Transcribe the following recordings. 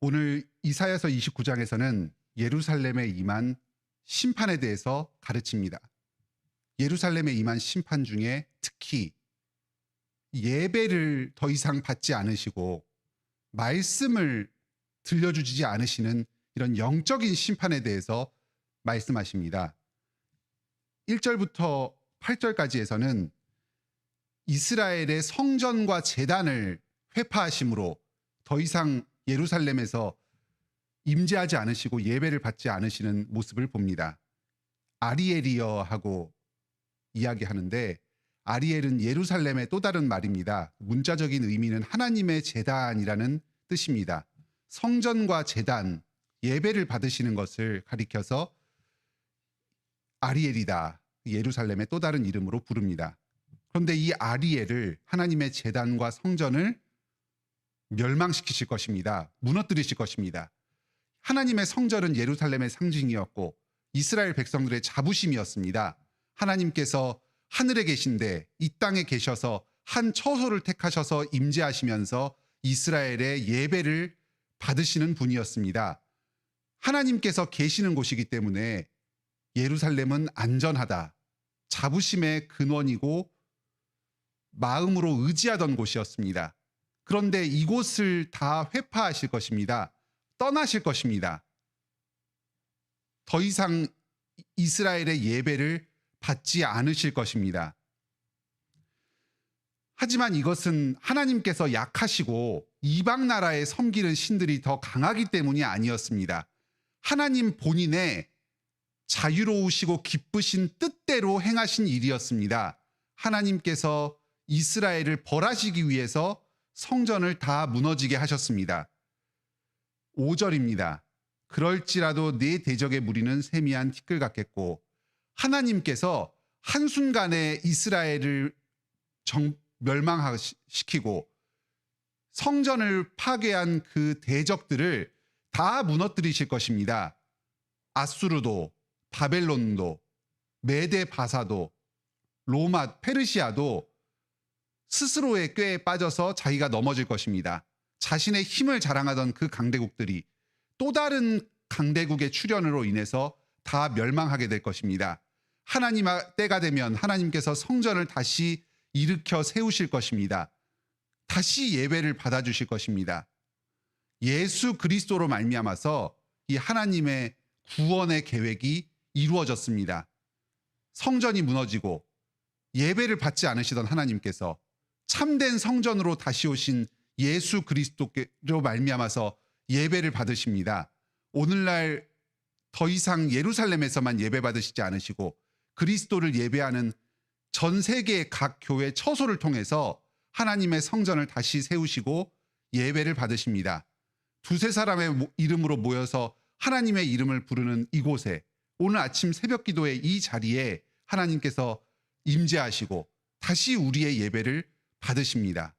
오늘 이사야서 29장에서는 예루살렘에 임한 심판에 대해서 가르칩니다. 예루살렘에 임한 심판 중에 특히 예배를 더 이상 받지 않으시고 말씀을 들려주지 않으시는 이런 영적인 심판에 대해서 말씀하십니다. 1절부터 8절까지에서는 이스라엘의 성전과 제단을 회파하심으로 더 이상 예루살렘에서 임재하지 않으시고 예배를 받지 않으시는 모습을 봅니다. 아리엘이여 하고 이야기하는데, 아리엘은 예루살렘의 또 다른 말입니다. 문자적인 의미는 하나님의 제단이라는 뜻입니다. 성전과 제단, 예배를 받으시는 것을 가리켜서 아리엘이다, 예루살렘의 또 다른 이름으로 부릅니다. 그런데 이 아리엘을, 하나님의 제단과 성전을 멸망시키실 것입니다. 무너뜨리실 것입니다. 하나님의 성전은 예루살렘의 상징이었고 이스라엘 백성들의 자부심이었습니다. 하나님께서 하늘에 계신데 이 땅에 계셔서 한 처소를 택하셔서 임재하시면서 이스라엘의 예배를 받으시는 분이었습니다. 하나님께서 계시는 곳이기 때문에 예루살렘은 안전하다, 자부심의 근원이고 마음으로 의지하던 곳이었습니다. 그런데 이곳을 다 회파하실 것입니다. 떠나실 것입니다. 더 이상 이스라엘의 예배를 받지 않으실 것입니다. 하지만 이것은 하나님께서 약하시고 이방 나라에 섬기는 신들이 더 강하기 때문이 아니었습니다. 하나님 본인의 자유로우시고 기쁘신 뜻대로 행하신 일이었습니다. 하나님께서 이스라엘을 벌하시기 위해서 성전을 다 무너지게 하셨습니다. 5절입니다. 그럴지라도 네 대적의 무리는 세미한 티끌 같겠고, 하나님께서 한순간에 이스라엘을 멸망시키고 성전을 파괴한 그 대적들을 다 무너뜨리실 것입니다. 아수르도, 바벨론도, 메데 바사도, 로마, 페르시아도 스스로의 꾀에 빠져서 자기가 넘어질 것입니다. 자신의 힘을 자랑하던 그 강대국들이 또 다른 강대국의 출현으로 인해서 다 멸망하게 될 것입니다. 하나님 때가 되면 하나님께서 성전을 다시 일으켜 세우실 것입니다. 다시 예배를 받아주실 것입니다. 예수 그리스도로 말미암아서 이 하나님의 구원의 계획이 이루어졌습니다. 성전이 무너지고 예배를 받지 않으시던 하나님께서 참된 성전으로 다시 오신 예수 그리스도로 말미암아서 예배를 받으십니다. 오늘날 더 이상 예루살렘에서만 예배 받으시지 않으시고 그리스도를 예배하는 전 세계의 각 교회 처소를 통해서 하나님의 성전을 다시 세우시고 예배를 받으십니다. 두세 사람의 이름으로 모여서 하나님의 이름을 부르는 이곳에, 오늘 아침 새벽 기도의 이 자리에 하나님께서 임재하시고 다시 우리의 예배를 받으십니다.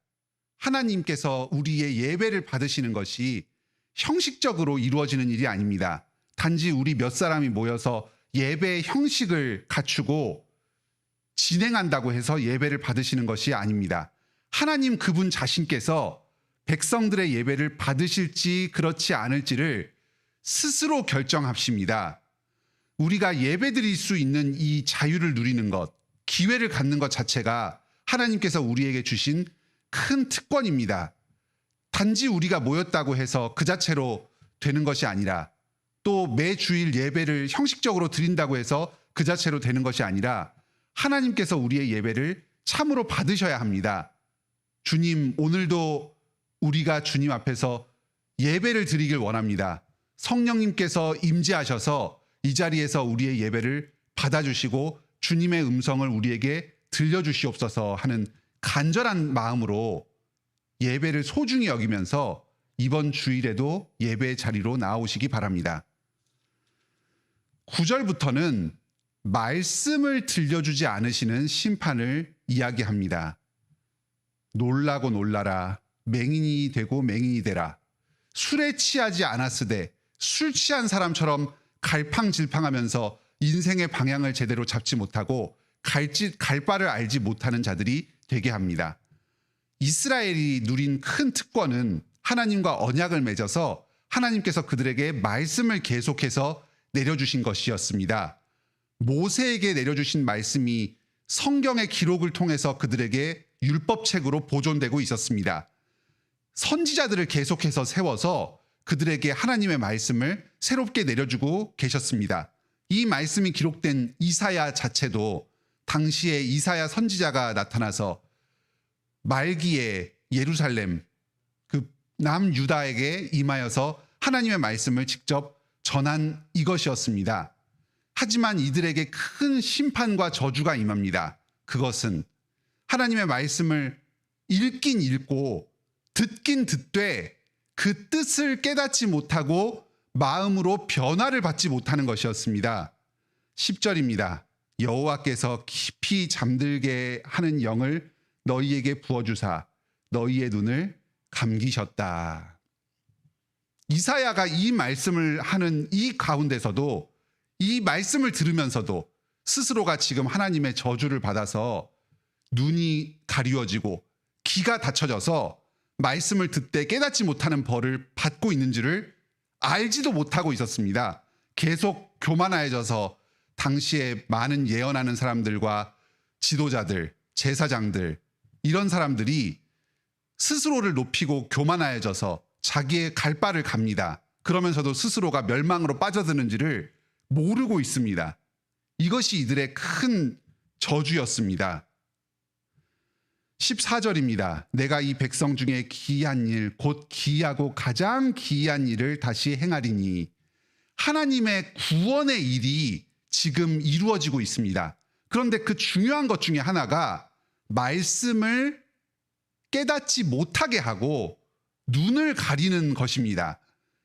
하나님께서 우리의 예배를 받으시는 것이 형식적으로 이루어지는 일이 아닙니다. 단지 우리 몇 사람이 모여서 예배의 형식을 갖추고 진행한다고 해서 예배를 받으시는 것이 아닙니다. 하나님 그분 자신께서 백성들의 예배를 받으실지 그렇지 않을지를 스스로 결정하십니다. 우리가 예배드릴 수 있는 이 자유를 누리는 것, 기회를 갖는 것 자체가 하나님께서 우리에게 주신 큰 특권입니다. 단지 우리가 모였다고 해서 그 자체로 되는 것이 아니라, 또 매주일 예배를 형식적으로 드린다고 해서 그 자체로 되는 것이 아니라 하나님께서 우리의 예배를 참으로 받으셔야 합니다. 주님, 오늘도 우리가 주님 앞에서 예배를 드리길 원합니다. 성령님께서 임재하셔서 이 자리에서 우리의 예배를 받아주시고 주님의 음성을 우리에게 들려주시옵소서 하는 간절한 마음으로 예배를 소중히 여기면서 이번 주일에도 예배 자리로 나오시기 바랍니다. 9절부터는 말씀을 들려주지 않으시는 심판을 이야기합니다. 놀라고 놀라라, 맹인이 되고 맹인이 되라. 술에 취하지 않았으되 술 취한 사람처럼 갈팡질팡하면서 인생의 방향을 제대로 잡지 못하고 갈 바를 알지 못하는 자들이 되게 합니다. 이스라엘이 누린 큰 특권은 하나님과 언약을 맺어서 하나님께서 그들에게 말씀을 계속해서 내려주신 것이었습니다. 모세에게 내려주신 말씀이 성경의 기록을 통해서 그들에게 율법책으로 보존되고 있었습니다. 선지자들을 계속해서 세워서 그들에게 하나님의 말씀을 새롭게 내려주고 계셨습니다. 이 말씀이 기록된 이사야 자체도 당시에 이사야 선지자가 나타나서 말기에 예루살렘, 그 남유다에게 임하여서 하나님의 말씀을 직접 전한 이것이었습니다. 하지만 이들에게 큰 심판과 저주가 임합니다. 그것은 하나님의 말씀을 읽긴 읽고 듣긴 듣되 그 뜻을 깨닫지 못하고 마음으로 변화를 받지 못하는 것이었습니다. 10절입니다. 여호와께서 깊이 잠들게 하는 영을 너희에게 부어주사 너희의 눈을 감기셨다. 이사야가 이 말씀을 하는 이 가운데서도 이 말씀을 들으면서도 스스로가 지금 하나님의 저주를 받아서 눈이 가리워지고 귀가 닫혀져서 말씀을 듣되 깨닫지 못하는 벌을 받고 있는지를 알지도 못하고 있었습니다. 계속 교만해져서 당시에 많은 예언하는 사람들과 지도자들, 제사장들 이런 사람들이 스스로를 높이고 교만해져서 자기의 갈 바를 갑니다. 그러면서도 스스로가 멸망으로 빠져드는지를 모르고 있습니다. 이것이 이들의 큰 저주였습니다. 14절입니다. 내가 이 백성 중에 기이한 일, 곧 기이하고 가장 기이한 일을 다시 행하리니 하나님의 구원의 일이 지금 이루어지고 있습니다. 그런데 그 중요한 것 중에 하나가 말씀을 깨닫지 못하게 하고 눈을 가리는 것입니다.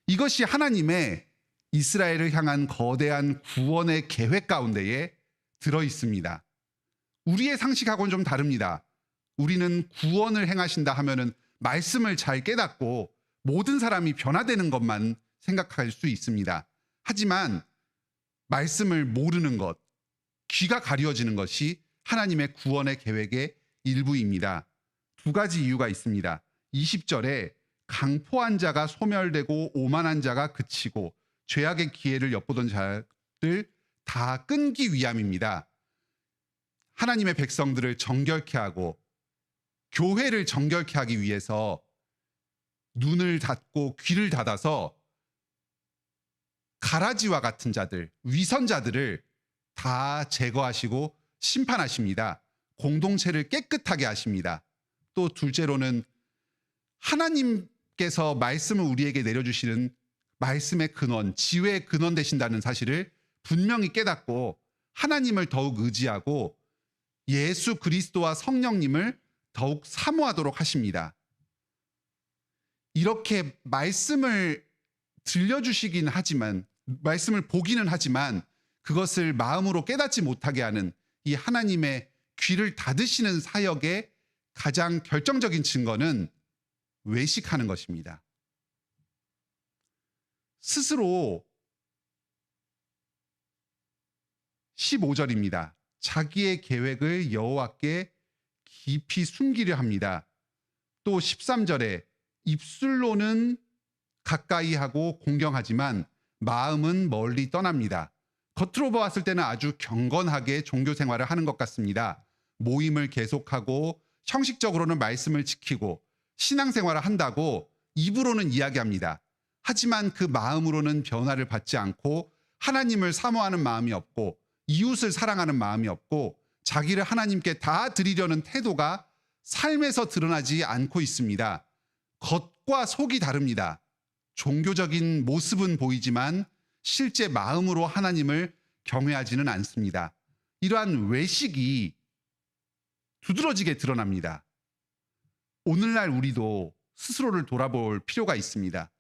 이것이 하나님의 이스라엘을 향한 거대한 구원의 계획 가운데에 들어 있습니다. 우리의 상식하고는 좀 다릅니다. 우리는 구원을 행하신다 하면은 말씀을 잘 깨닫고 모든 사람이 변화되는 것만 생각할 수 있습니다. 하지만 말씀을 모르는 것, 귀가 가려지는 것이 하나님의 구원의 계획의 일부입니다. 두 가지 이유가 있습니다. 20절에 강포한 자가 소멸되고 오만한 자가 그치고 죄악의 기회를 엿보던 자들 다 끊기 위함입니다. 하나님의 백성들을 정결케 하고 교회를 정결케 하기 위해서 눈을 닫고 귀를 닫아서 가라지와 같은 자들, 위선자들을 다 제거하시고 심판하십니다. 공동체를 깨끗하게 하십니다. 또 둘째로는 하나님께서 말씀을 우리에게 내려주시는 말씀의 근원, 지혜의 근원 되신다는 사실을 분명히 깨닫고 하나님을 더욱 의지하고 예수 그리스도와 성령님을 더욱 사모하도록 하십니다. 이렇게 말씀을 들려주시긴 하지만, 말씀을 보기는 하지만 그것을 마음으로 깨닫지 못하게 하는 이 하나님의 귀를 닫으시는 사역의 가장 결정적인 증거는 외식하는 것입니다. 스스로 15절입니다. 자기의 계획을 여호와께 깊이 숨기려 합니다. 또 13절에 입술로는 가까이 하고 공경하지만 마음은 멀리 떠납니다. 겉으로 보았을 때는 아주 경건하게 종교 생활을 하는 것 같습니다. 모임을 계속하고 형식적으로는 말씀을 지키고 신앙생활을 한다고 입으로는 이야기합니다. 하지만 그 마음으로는 변화를 받지 않고 하나님을 사모하는 마음이 없고 이웃을 사랑하는 마음이 없고 자기를 하나님께 다 드리려는 태도가 삶에서 드러나지 않고 있습니다. 겉과 속이 다릅니다. 종교적인 모습은 보이지만 실제 마음으로 하나님을 경외하지는 않습니다. 이러한 외식이 두드러지게 드러납니다. 오늘날 우리도 스스로를 돌아볼 필요가 있습니다.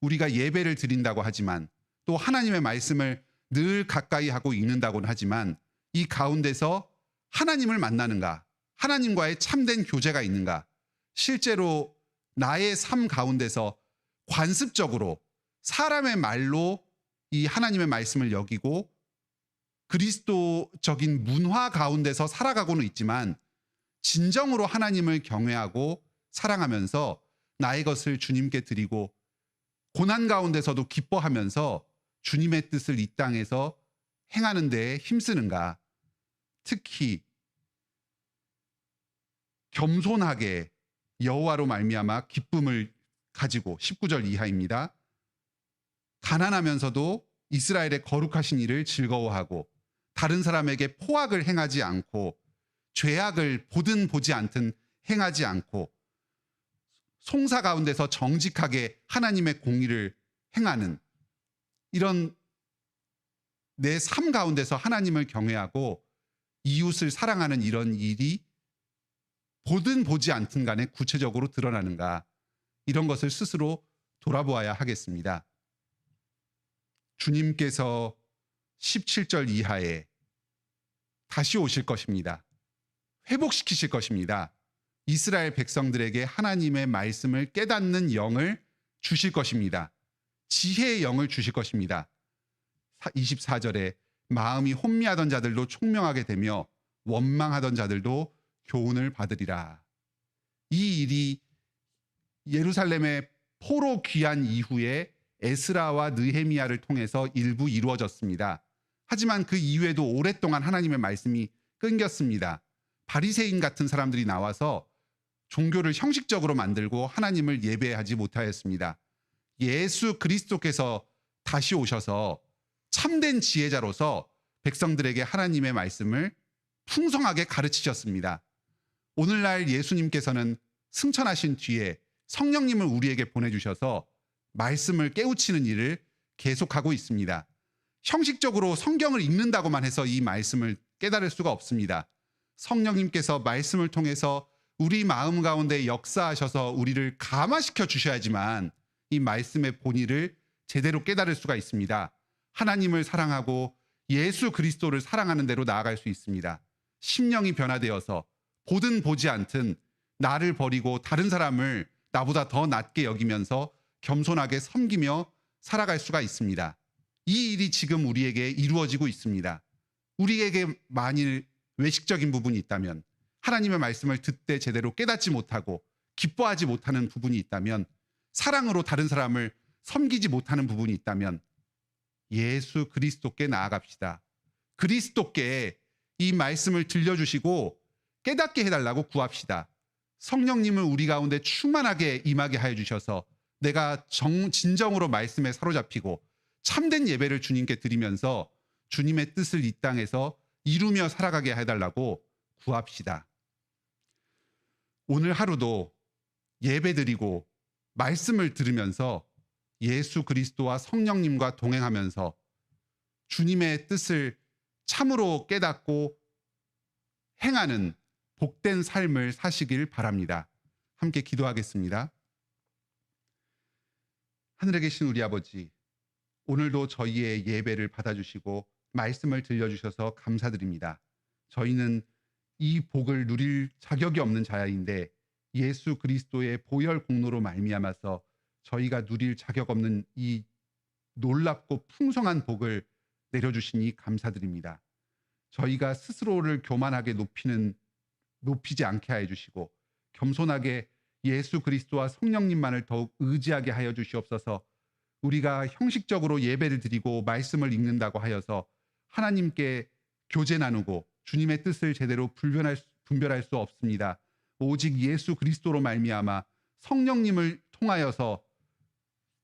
우리가 예배를 드린다고 하지만 또 하나님의 말씀을 늘 가까이 하고 읽는다고는 하지만 이 가운데서 하나님을 만나는가? 하나님과의 참된 교제가 있는가? 실제로 나의 삶 가운데서 관습적으로 사람의 말로 이 하나님의 말씀을 여기고 그리스도적인 문화 가운데서 살아가고는 있지만 진정으로 하나님을 경외하고 사랑하면서 나의 것을 주님께 드리고 고난 가운데서도 기뻐하면서 주님의 뜻을 이 땅에서 행하는 데에 힘쓰는가? 특히 겸손하게 여호와로 말미암아 기쁨을 가지고 19절 이하입니다. 가난하면서도 이스라엘의 거룩하신 일을 즐거워하고 다른 사람에게 포악을 행하지 않고 죄악을 보든 보지 않든 행하지 않고 송사 가운데서 정직하게 하나님의 공의를 행하는 이런 내 삶 가운데서 하나님을 경외하고 이웃을 사랑하는 이런 일이 보든 보지 않든 간에 구체적으로 드러나는가, 이런 것을 스스로 돌아보아야 하겠습니다. 주님께서 17절 이하에 다시 오실 것입니다. 회복시키실 것입니다. 이스라엘 백성들에게 하나님의 말씀을 깨닫는 영을 주실 것입니다. 지혜의 영을 주실 것입니다. 24절에 마음이 혼미하던 자들도 총명하게 되며 원망하던 자들도 교훈을 받으리라. 이 일이 예루살렘의 포로 귀환 이후에 에스라와 느헤미야를 통해서 일부 이루어졌습니다. 하지만 그 이후에도 오랫동안 하나님의 말씀이 끊겼습니다. 바리새인 같은 사람들이 나와서 종교를 형식적으로 만들고 하나님을 예배하지 못하였습니다. 예수 그리스도께서 다시 오셔서 참된 지혜자로서 백성들에게 하나님의 말씀을 풍성하게 가르치셨습니다. 오늘날 예수님께서는 승천하신 뒤에 성령님을 우리에게 보내주셔서 말씀을 깨우치는 일을 계속하고 있습니다. 형식적으로 성경을 읽는다고만 해서 이 말씀을 깨달을 수가 없습니다. 성령님께서 말씀을 통해서 우리 마음 가운데 역사하셔서 우리를 감화시켜 주셔야지만 이 말씀의 본의를 제대로 깨달을 수가 있습니다. 하나님을 사랑하고 예수 그리스도를 사랑하는 대로 나아갈 수 있습니다. 심령이 변화되어서 보든 보지 않든 나를 버리고 다른 사람을 나보다 더 낮게 여기면서 겸손하게 섬기며 살아갈 수가 있습니다. 이 일이 지금 우리에게 이루어지고 있습니다. 우리에게 만일 외식적인 부분이 있다면, 하나님의 말씀을 듣되 제대로 깨닫지 못하고 기뻐하지 못하는 부분이 있다면, 사랑으로 다른 사람을 섬기지 못하는 부분이 있다면 예수 그리스도께 나아갑시다. 그리스도께 이 말씀을 들려주시고 깨닫게 해달라고 구합시다. 성령님을 우리 가운데 충만하게 임하게 하여 주셔서 내가 진정으로 말씀에 사로잡히고 참된 예배를 주님께 드리면서 주님의 뜻을 이 땅에서 이루며 살아가게 해달라고 구합시다. 오늘 하루도 예배드리고 말씀을 들으면서 예수 그리스도와 성령님과 동행하면서 주님의 뜻을 참으로 깨닫고 행하는 복된 삶을 사시길 바랍니다. 함께 기도하겠습니다. 하늘에 계신 우리 아버지, 오늘도 저희의 예배를 받아주시고 말씀을 들려주셔서 감사드립니다. 저희는 이 복을 누릴 자격이 없는 자인데 예수 그리스도의 보혈 공로로 말미암아서 저희가 누릴 자격 없는 이 놀랍고 풍성한 복을 내려주시니 감사드립니다. 저희가 스스로를 교만하게 높이지 않게 하여 주시고 겸손하게 예수 그리스도와 성령님만을 더욱 의지하게 하여 주시옵소서. 우리가 형식적으로 예배를 드리고 말씀을 읽는다고 하여서 하나님께 교제 나누고 주님의 뜻을 제대로 분별할 수 없습니다. 오직 예수 그리스도로 말미암아 성령님을 통하여서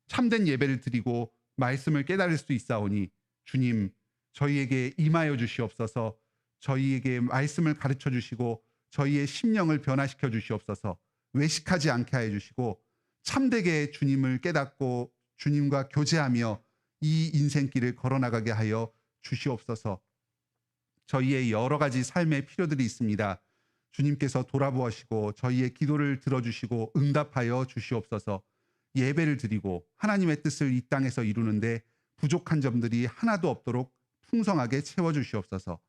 참된 예배를 드리고 말씀을 깨달을 수 있사오니 주님, 저희에게 임하여 주시옵소서. 저희에게 말씀을 가르쳐 주시고 저희의 심령을 변화시켜 주시옵소서. 외식하지 않게 하여 주시고 참되게 주님을 깨닫고 주님과 교제하며 이 인생길을 걸어나가게 하여 주시옵소서. 저희의 여러 가지 삶의 필요들이 있습니다. 주님께서 돌아보시고 저희의 기도를 들어주시고 응답하여 주시옵소서. 예배를 드리고 하나님의 뜻을 이 땅에서 이루는데 부족한 점들이 하나도 없도록 풍성하게 채워주시옵소서.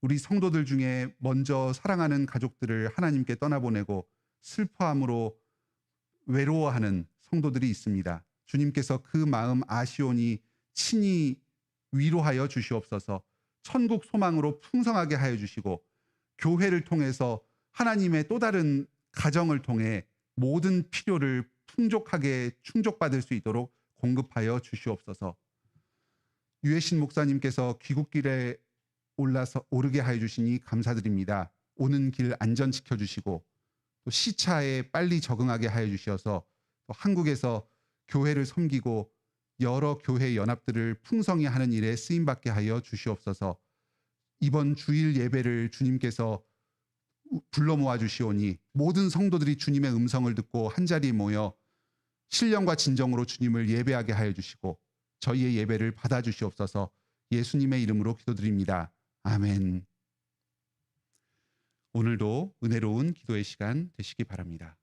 우리 성도들 중에 먼저 사랑하는 가족들을 하나님께 떠나보내고 슬퍼함으로 외로워하는 성도들이 있습니다. 주님께서 그 마음 아시오니 친히 위로하여 주시옵소서. 천국 소망으로 풍성하게 하여 주시고 교회를 통해서 하나님의 또 다른 가정을 통해 모든 필요를 풍족하게 충족받을 수 있도록 공급하여 주시옵소서. 유해신 목사님께서 귀국길에 오르게 하여 주시니 감사드립니다. 오는 길 안전 지켜주시고 또 시차에 빨리 적응하게 하여 주셔서 또 한국에서 교회를 섬기고 여러 교회 연합들을 풍성히 하는 일에 쓰임받게 하여 주시옵소서. 이번 주일 예배를 주님께서 불러 모아 주시오니 모든 성도들이 주님의 음성을 듣고 한자리에 모여 신령과 진정으로 주님을 예배하게 하여 주시고 저희의 예배를 받아 주시옵소서. 예수님의 이름으로 기도드립니다. 아멘. 오늘도 은혜로운 기도의 시간 되시기 바랍니다.